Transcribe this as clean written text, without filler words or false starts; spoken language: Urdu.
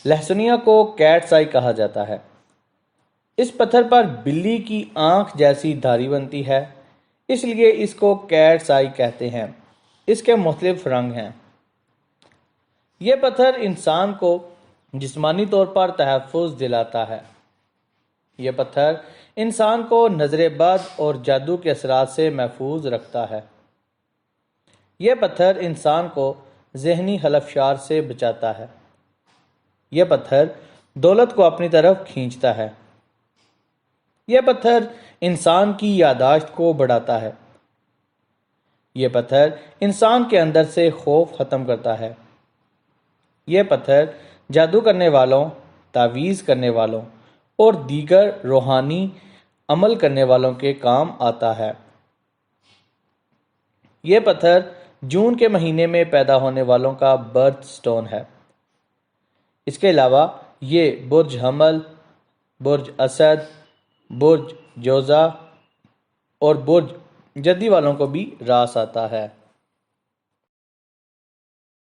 لہسنیا کو کیٹس آئی کہا جاتا ہے۔ اس پتھر پر بلی کی آنکھ جیسی دھاری بنتی ہے، اس لیے اس کو کیٹس آئی کہتے ہیں۔ اس کے مختلف رنگ ہیں۔ یہ پتھر انسان کو جسمانی طور پر تحفظ دلاتا ہے۔ یہ پتھر انسان کو نظر بد اور جادو کے اثرات سے محفوظ رکھتا ہے۔ یہ پتھر انسان کو ذہنی خلفشار سے بچاتا ہے۔ یہ پتھر دولت کو اپنی طرف کھینچتا ہے۔ یہ پتھر انسان کی یادداشت کو بڑھاتا ہے۔ یہ پتھر انسان کے اندر سے خوف ختم کرتا ہے۔ یہ پتھر جادو کرنے والوں، تعویذ کرنے والوں اور دیگر روحانی عمل کرنے والوں کے کام آتا ہے۔ یہ پتھر جون کے مہینے میں پیدا ہونے والوں کا برتھ سٹون ہے۔ اس کے علاوہ یہ برج حمل، برج اسد، برج جوزا اور برج جدی والوں کو بھی راس آتا ہے۔